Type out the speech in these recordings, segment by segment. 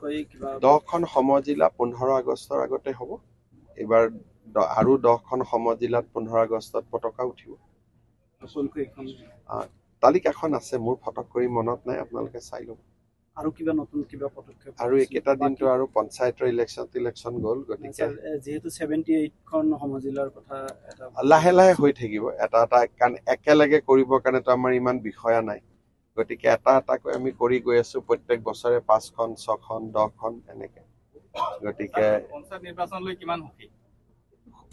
নতুনকৈ কিবা 10খন সমজিলা 15 আগষ্টৰ আগতে হ'ব এবাৰ আৰু 10খন সমজিলাত 15 আগষ্টত পতাকা উঠিব নতুনকৈ এখন তালিকাখন আছে মোৰ ফটক কৰি মনত নাই আপোনালোকে চাই ল'ব আৰু কিবা নতুন কিবা পদক্ষেপ আৰু একেটা দিনটো আৰু পঞ্চায়তৰ ইলেকশ্যন গ'ল গতিকে যেহেতু 78খন সমজিলাৰ কথা এটা লাহে লাহে হৈ থাকিব এটা এটা কাৰণ একেলগে কৰিবৰ কাৰণেতো আমাৰ ইমান বিষয়া নাই গতিকে এটা এটাকৈ আমি কৰি গৈ আছো প্ৰত্যেক বছৰে 5খন 6খন 10খন এনেকে গতিকে পঞ্চায়ত নিৰ্বাচনলৈ কিমান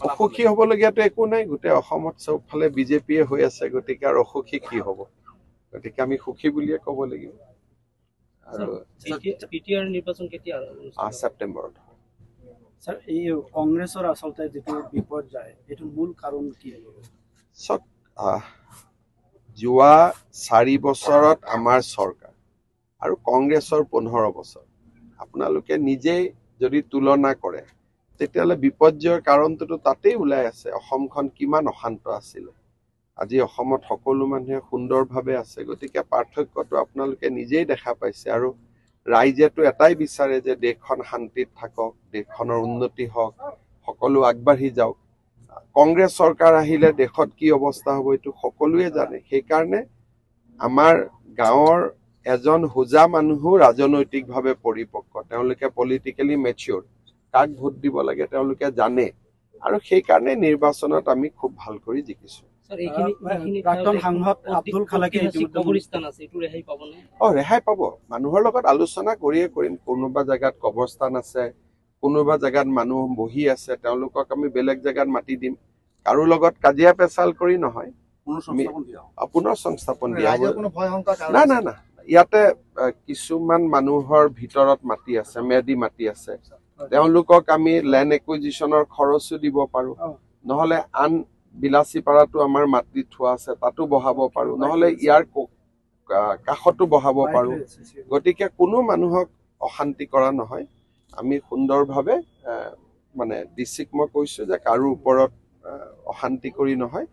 অসুখী হ'বলগীয়াতো একো নাই গোটেই অসমত চবফালে বিজেপিয়ে হৈ আছে গতিকে আৰু অসুখী কি হ'ব গতিকে আমি সুখী বুলিয়ে ক'ব লাগিব আৰু পিটিআৰ নিৰ্বাচন কেতিয়া ছেপ্টেম্বৰত স্যাৰ এই কংগ্ৰেছৰ আচলতে যেটো বিপৰ্যয় এটো মূল কাৰণ কি চক যোৱা 4 বছৰত আমাৰ চৰকাৰ আৰু কংগ্ৰেছৰ 15 বছৰ আপোনালোকে নিজেই যদি তুলনা কৰে তেতিয়ালে বিপৰ্যয়ৰ কাৰণটো তাতেই ওলাই আছে অসমখন কিমান অশান্ত আছিল আজি অসমত সকলো মানুহে সুন্দৰভাৱে আছে গতিকে পাৰ্থক্যটো আপোনালোকে নিজেই দেখা পাইছে আৰু ৰাইজেটো এটাই বিচাৰে যে দেশখন শান্তিত থাকক দেশখনৰ উন্নতি হওক সকলো আগবাঢ়ি যাওক কংগ্ৰেছ চৰকাৰ আহিলে দেশত কি অৱস্থা হ'ব এটো সকলোৱে জানে সেই কাৰণে আমাৰ গাঁৱৰ এজন হোজা মানুহো ৰাজনৈতিকভাৱে পৰিপক্ক তেওঁলোকে পলিটিক্যালি মেচিউৰ কাক ভোট দিব লাগে তেওঁলোকে জানে আৰু সেই কাৰণে নিৰ্বাচনত আমি খুব ভাল কৰি জিকিছো প্ৰাক্তন সাংসদ আব্দুল খালেকে কবৰস্থান আছে এটো ৰেহাই পাব নে ৰেহাই পাব মানুহৰ লগত আলোচনা কৰিয়ে কৰিম কোনোবা জায়গাত কবৰস্থান আছে কোনোবা জায়গাত মানুহ বহি আছে তেওঁলোকক আমি বেলেগ জায়গাত মাটি দিম কাৰো লগত কাজিয়া পেচাল কৰি নহয় পুনৰ সংস্থাপন দিয়া না না না ইয়াতে কিছুমান মানুহৰ ভিতৰত মাটি আছে মেদি মাটি আছে তেওঁলোকক আমি ল্যান্ড একুইজিশনৰ খৰচো দিব পাৰো নহলে আন বিলাসী পাৰাটো আমাৰ মাটি থোৱা আছে তাতো বহাব পাৰো নহলে ইয়াৰ কাখতো বহাব পাৰো গতিকে কোনো মানুহক অশান্তি কৰা নহয় আমি সুন্দৰভাৱে মানে ডিস্ট্ৰিক্ট মই কৈছো যে কাৰো ওপৰত অশান্তি কৰি নহয়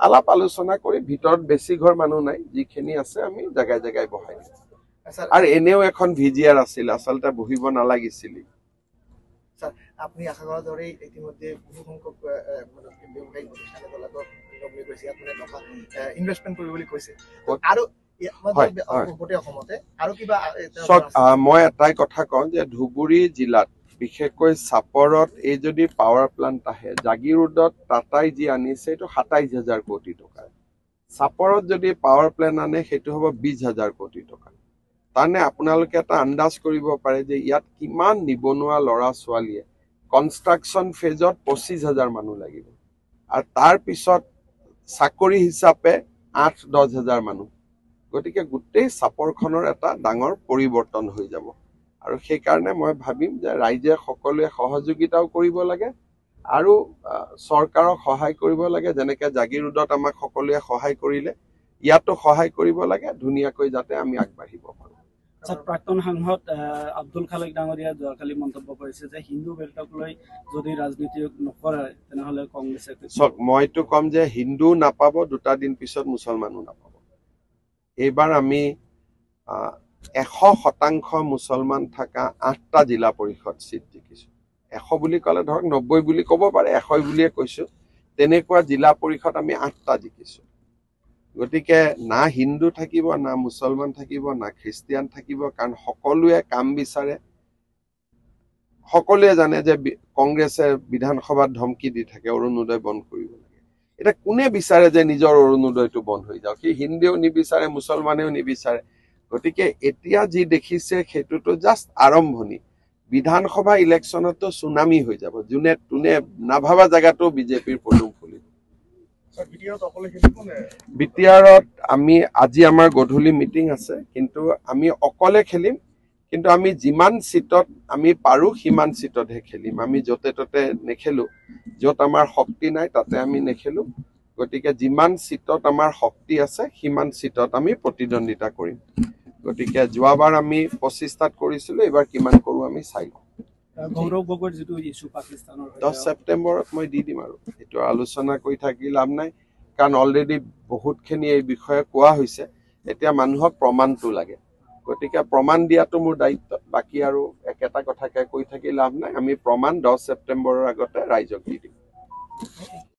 আলাপ আলোচনা কৰি ভিতৰত বেছি ঘৰ মানুহ নাই যিখিনি আছে আমি জায়গায় জায়গায় বহাই দিম আৰু এনেও এখন ভিজিআৰ আছিল আচলতে বহিব নালাগিছিল স্যাৰ আপনি আশা কৰাৰ দৰেই ইতিমধ্যে বহু সংখ্যক ব্যৱসায়িক প্ৰতিষ্ঠানে দলাগত লগলি গৈছে আপুনি টকা ইনভেষ্টমেন্ট কৰিব বুলি কৈছে আৰু মই এটাই কথা কওঁ যে ধুবুৰী জিলাত বিশেষকৈ চাপৰত এই যদি পাৱাৰ প্লান্ট আহে জাগিৰোডত টাটাই যি আনিছে এইটো ২৭,০০০ কোটি টকা চাপৰত যদি পাৱাৰ প্লান্ট আনে সেইটো হ'ব ২০,০০০ কোটি টকা তাৰনে আপোনালোকে এটা আন্দাজ কৰিব পাৰে যে ইয়াত কিমান নিবনুৱা ল'ৰা ছোৱালীয়ে কনষ্ট্ৰাকচন ফেজত ২৫,০০০ মানুহ লাগিব আৰু তাৰ পিছত চাকৰি হিচাপে ৮-১০,০০০ মানুহ গতিকে গোটেই চাপৰখনৰ এটা ডাঙৰ পৰিৱৰ্তন হৈ যাব আৰু সেই কাৰণে মই ভাবিম যে ৰাইজে সকলোৱে সহযোগিতাও কৰিব লাগে আৰু চৰকাৰক সহায় কৰিব লাগে যেনেকৈ জাগিৰোডত আমাক সকলোৱে সহায় কৰিলে ইয়াতো সহায় কৰিব লাগে ধুনীয়াকৈ যাতে আমি আগবাঢ়িব পাৰো প্ৰাক্তন সাংসদ আব্দুল খালেক ডাঙৰীয়া যোৱাকালি মন্তব্য কৰিছে যে হিন্দু বেল্টক লৈ যদি ৰাজনীতি নকৰে তেনেহলে কংগ্ৰেছে মইতো কম যে হিন্দু নাপাব দুটা দিন পিছত মুছলমানো নাপাব এইবাৰ আমি 100% মুছলমান থকা 8টা জিলা পৰিষদ সিট জিকিছো 100 বুলি ক'লে ধৰক 90 বুলি ক'ব পাৰে 100 বুলিয়ে কৈছো তেনেকুৱা জিলা পৰিষদ আমি 8টা জিকিছো গতিকে না হিন্দু থাকিব না মুছলমান থাকিব না খ্ৰীষ্টিয়ান থাকিব কাৰণ সকলোৱে কাম বিচাৰে সকলোৱে জানে যে কংগ্ৰেছে বিধানসভাত ধমকি দি থাকে অৰুণোদয় বন্ধ কৰিব লাগে এটা কোনে বিচাৰে যে নিজৰ অৰুণোদয়টো বন্ধ হৈ যাওক কি হিন্দুও নিবিচাৰে মুছলমানেও নিবিচাৰে গতিকে এতিয়া যি দেখিছে হেতুটো জাস্ট আৰম্ভণি বিধানসভা ইলেকশ্যনতো সুনামি হৈ যাব জুনে টুনে নাভাবা জায়গাটো বিজেপিৰ পদুম ফুলিব বিটিআৰত আমি আজি আমাৰ গধূলি মিটিং আছে কিন্তু আমি অকলে খেলিম কিন্তু আমি যিমান সিটত আমি পাৰো সিমান সিটতহে খেলিম আমি যতে ততে নেখেলো যত আমাৰ শক্তি নাই তাতে আমি নেখেলো গতিকে যিমান সিটত আমাৰ শক্তি আছে সিমান সিটত আমি প্ৰতিদ্বন্দিতা কৰিম গতিকে যোৱাবাৰ আমি 25টাত কৰিছিলো এবাৰ কিমান কৰো আমি চাই লওঁ গৌৰৱ গগৈৰ যেটো ইস্যু পাকিস্তানৰ 10 ছেপ্টেম্বৰত মই দি দিম আৰু এটো আলোচনা কৰি থাকি লাভ নাই কাৰণ অলৰেডি বহুতখিনি এই বিষয়ে কোৱা হৈছে এতিয়া মানুহক প্ৰমাণটো লাগে গতিকে প্ৰমাণ দিয়াটো মোৰ দায়িত্ব। বাকী আৰু একেটা কথাকে কৈ থাকি লাভ নাই। আমি প্ৰমাণ 10 ছেপ্টেম্বৰৰ আগতে ৰাইজক দি দিম।